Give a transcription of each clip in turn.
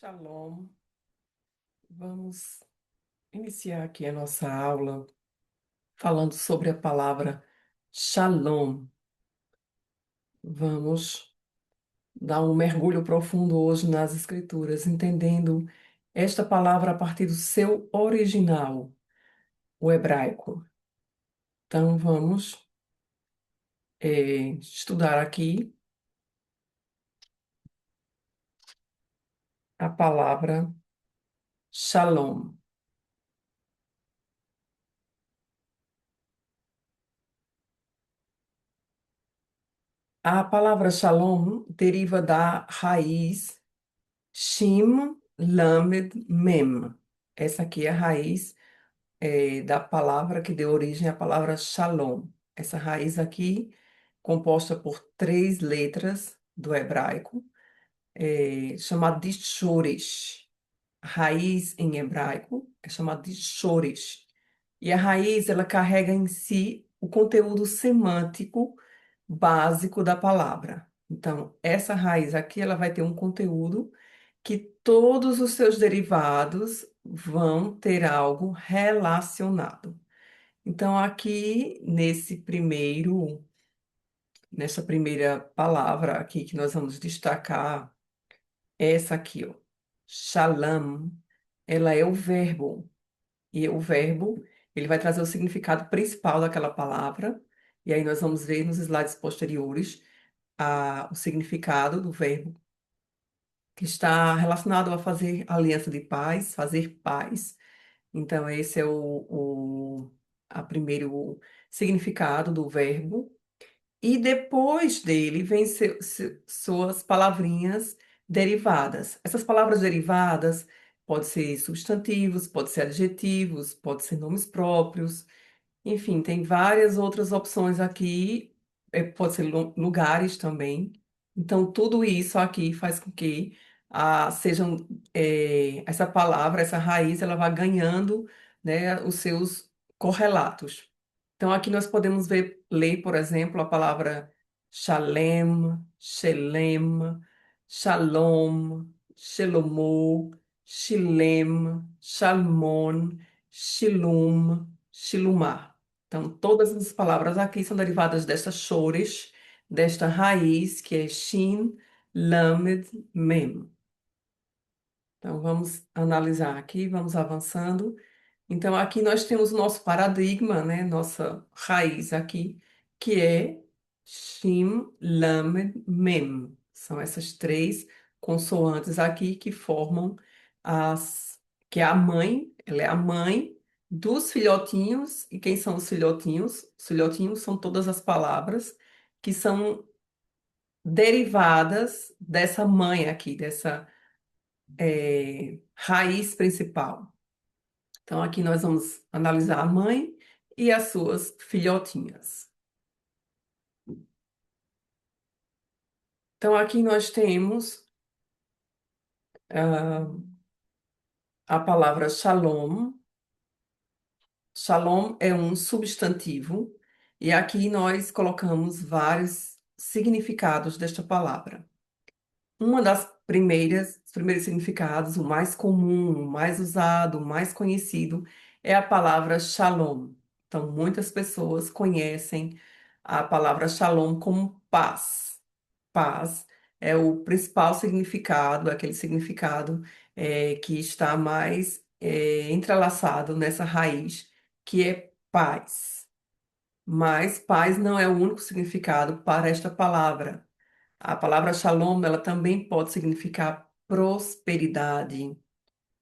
Shalom. Vamos iniciar aqui a nossa aula falando sobre a palavra Shalom. Vamos dar um mergulho profundo hoje nas Escrituras, entendendo esta palavra a partir do seu original, o hebraico. Então, vamos estudar aqui a palavra Shalom. A palavra Shalom deriva da raiz Shin Lamed Mem. Essa aqui é a raiz da palavra que deu origem à palavra Shalom. Essa raiz aqui, composta por três letras do hebraico, chamada de Shoresh. A raiz em hebraico é chamada de Shoresh. E a raiz, ela carrega em si o conteúdo semântico básico da palavra. Então, essa raiz aqui, ela vai ter um conteúdo que todos os seus derivados vão ter algo relacionado. Então, aqui nessa primeira palavra aqui que nós vamos destacar, essa aqui, ó, Shalom, ela é o verbo. E o verbo, ele vai trazer o significado principal daquela palavra. E aí nós vamos ver nos slides posteriores o significado do verbo que está relacionado a fazer aliança de paz, fazer paz. Então, esse é a primeiro significado do verbo. E depois dele vem suas palavrinhas derivadas. Essas palavras derivadas podem ser substantivos, podem ser adjetivos, podem ser nomes próprios. Enfim, tem várias outras opções aqui, pode ser lugares também. Então, tudo isso aqui faz com que essa palavra, essa raiz, ela vá ganhando, né, os seus correlatos. Então, aqui nós podemos ler, por exemplo, a palavra Shalem, Shelem, Shalom, Shelomo, Shilem, Shalmon, Shilum, Shilumar. Então, todas as palavras aqui são derivadas desta shorish, desta raiz que é Shin, Lamed, Mem. Então, vamos analisar aqui, vamos avançando. Então, aqui nós temos o nosso paradigma, né? Nossa raiz aqui, que é Shin, Lamed, Mem. São essas três consoantes aqui que formam que é a mãe, ela é a mãe dos filhotinhos. E quem são os filhotinhos? Os filhotinhos são todas as palavras que são derivadas dessa mãe aqui, dessa raiz principal. Então, aqui nós vamos analisar a mãe e as suas filhotinhas. Então, aqui nós temos ah, a palavra shalom. Shalom é um substantivo, e aqui nós colocamos vários significados desta palavra. Uma das os primeiros significados, o mais comum, o mais usado, o mais conhecido, é a palavra shalom. Então, muitas pessoas conhecem a palavra shalom como paz. Paz é o principal significado, aquele significado que está mais entrelaçado nessa raiz, que é paz. Mas paz não é o único significado para esta palavra. A palavra shalom, ela também pode significar prosperidade,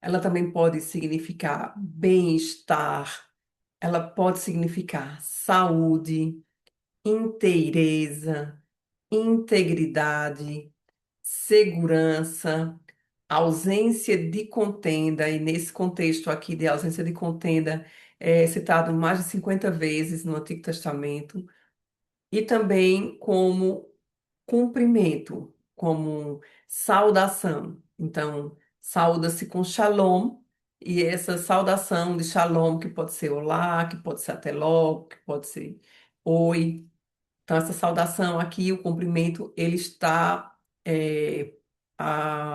ela também pode significar bem-estar, ela pode significar saúde, inteireza, integridade, segurança, ausência de contenda, e nesse contexto aqui de ausência de contenda é citado mais de 50 vezes no Antigo Testamento, e também como cumprimento, como saudação. Então, sauda-se com shalom, e essa saudação de shalom, que pode ser olá, que pode ser até logo, que pode ser oi. Então, essa saudação aqui, o cumprimento, ele está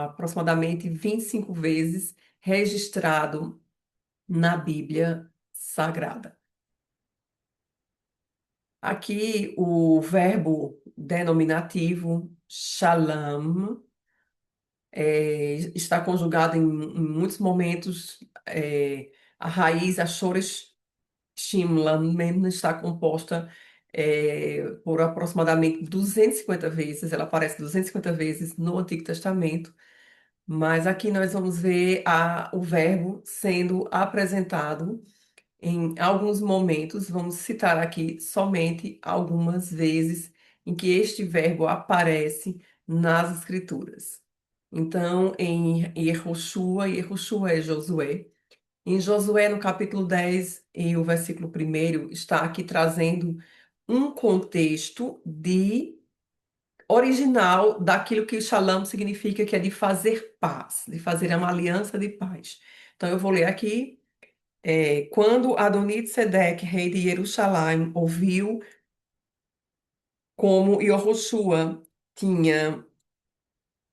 aproximadamente 25 vezes registrado na Bíblia Sagrada. Aqui o verbo denominativo shalom está conjugado em muitos momentos. A raiz, a shoresh shimlam, está composta por aproximadamente 250 vezes. Ela aparece 250 vezes no Antigo Testamento. Mas aqui nós vamos ver o verbo sendo apresentado em alguns momentos. Vamos citar aqui somente algumas vezes em que este verbo aparece nas Escrituras. Então, em Yehoshua é Josué. Em Josué, no capítulo 10 e o versículo 1, está aqui trazendo um contexto de original daquilo que Shalom significa, que é de fazer paz, de fazer uma aliança de paz. Então, eu vou ler aqui. Quando Adonit-Sedec, rei de Jerusalém, ouviu como Yehoshua tinha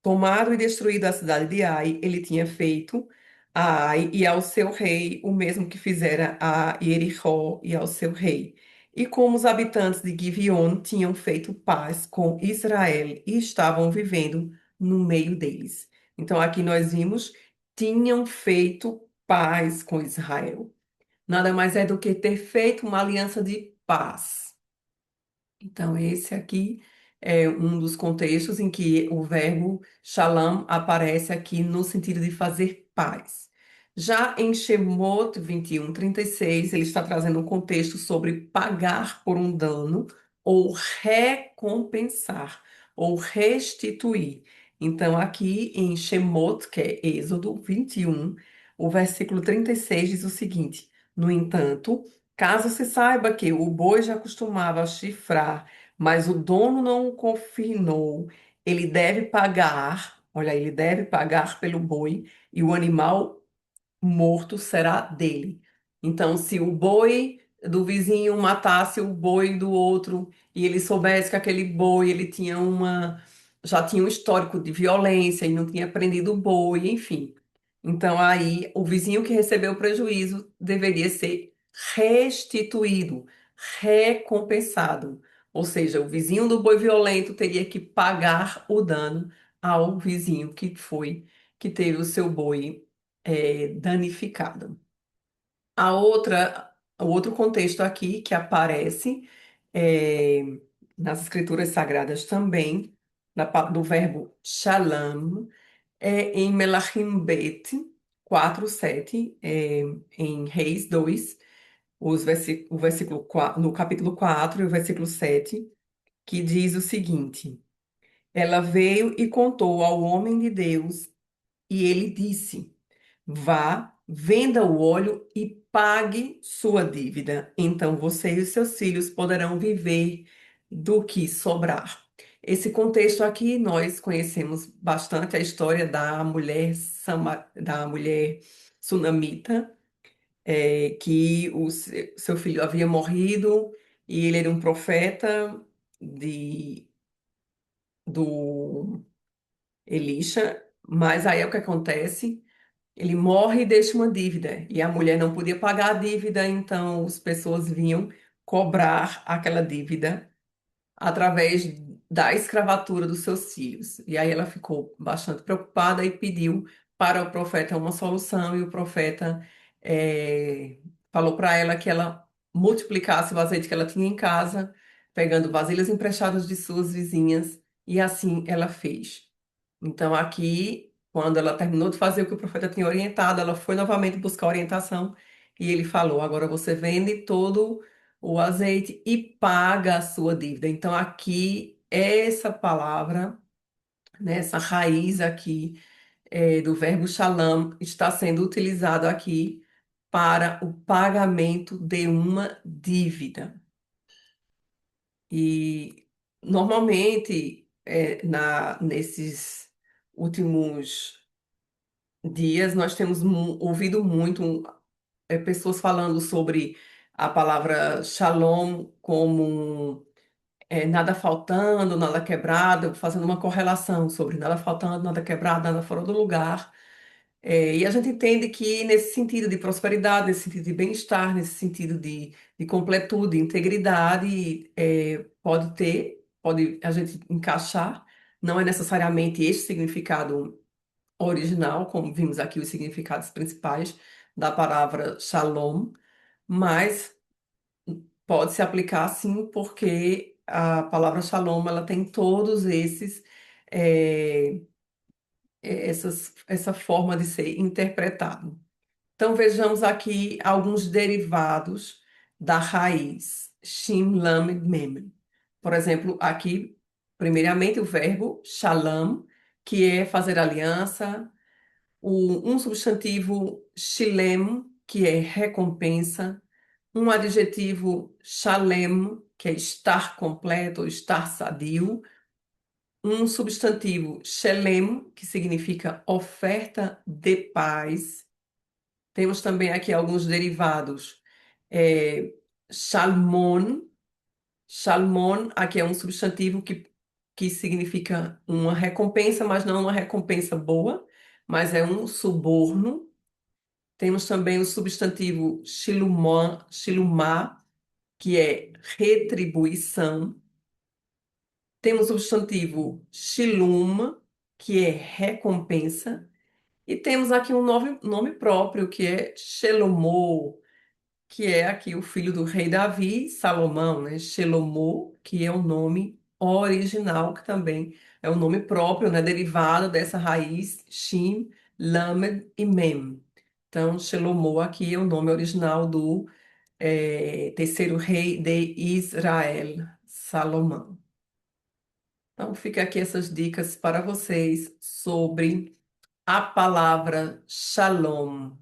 tomado e destruído a cidade de Ai, ele tinha feito a Ai e ao seu rei o mesmo que fizera a Jericó e ao seu rei. E como os habitantes de Gibeon tinham feito paz com Israel e estavam vivendo no meio deles. Então aqui nós vimos, tinham feito paz com Israel. Nada mais é do que ter feito uma aliança de paz. Então, esse aqui é um dos contextos em que o verbo shalom aparece aqui no sentido de fazer paz. Já em Shemot 21:36, ele está trazendo um contexto sobre pagar por um dano ou recompensar ou restituir. Então, aqui em Shemot, que é Êxodo 21, o versículo 36 diz o seguinte: No entanto, caso se saiba que o boi já costumava chifrar, mas o dono não o confinou, ele deve pagar, olha, ele deve pagar pelo boi e o animal morto será dele. Então, se o boi do vizinho matasse o boi do outro e ele soubesse que aquele boi ele tinha já tinha um histórico de violência e não tinha prendido o boi, enfim. Então, aí o vizinho que recebeu o prejuízo deveria ser restituído, recompensado. Ou seja, o vizinho do boi violento teria que pagar o dano ao vizinho que teve o seu boi danificado. O outro contexto aqui que aparece é, nas escrituras sagradas também, do verbo shalom, é em Melachim Bet 4:7, em Reis 2, o versículo 4, no capítulo 4 e o versículo 7, que diz o seguinte: Ela veio e contou ao homem de Deus, e ele disse: Vá, venda o óleo e pague sua dívida. Então você e os seus filhos poderão viver do que sobrar. Esse contexto aqui, nós conhecemos bastante a história da mulher sunamita, que seu filho havia morrido e ele era um profeta de, do Elisha. Mas aí o que acontece? Ele morre e deixa uma dívida, e a mulher não podia pagar a dívida, então as pessoas vinham cobrar aquela dívida através da escravatura dos seus filhos. E aí ela ficou bastante preocupada e pediu para o profeta uma solução, e o profeta falou para ela que ela multiplicasse o azeite que ela tinha em casa, pegando vasilhas emprestadas de suas vizinhas, e assim ela fez. Então, aqui, quando ela terminou de fazer o que o profeta tinha orientado, ela foi novamente buscar orientação e ele falou: agora você vende todo o azeite e paga a sua dívida. Então, aqui, essa palavra, né, essa raiz aqui do verbo shalom está sendo utilizado aqui para o pagamento de uma dívida. E normalmente, nesses últimos dias, nós temos ouvido muito pessoas falando sobre a palavra shalom como nada faltando, nada quebrado, fazendo uma correlação sobre nada faltando, nada quebrado, nada fora do lugar. E a gente entende que nesse sentido de prosperidade, nesse sentido de bem-estar, nesse sentido de completude, integridade, pode a gente encaixar, não é necessariamente esse significado original, como vimos aqui os significados principais da palavra shalom, mas pode se aplicar sim, porque a palavra shalom ela tem todos esses eh, essa forma de ser interpretado. Então vejamos aqui alguns derivados da raiz shin, lamed, mem. Por exemplo, aqui, primeiramente o verbo shalom, que é fazer aliança, um substantivo shilem, que é recompensa, um adjetivo shalem, que é estar completo ou estar sadio, um substantivo shelem, que significa oferta de paz. Temos também aqui alguns derivados. Shalmon. Shalmon, aqui é um substantivo que significa uma recompensa, mas não uma recompensa boa, mas é um suborno. Temos também o substantivo shilumá, que é retribuição. Temos o substantivo shilum, que é recompensa. E temos aqui um nome próprio, que é Shelomó, que é aqui o filho do rei Davi, Salomão, né? Shelomó, que é o nome original, que também é um nome próprio, né? Derivado dessa raiz Shin, Lamed e Mem. Então, Shelomó aqui é o nome original do terceiro rei de Israel, Salomão. Então, fica aqui essas dicas para vocês sobre a palavra Shalom.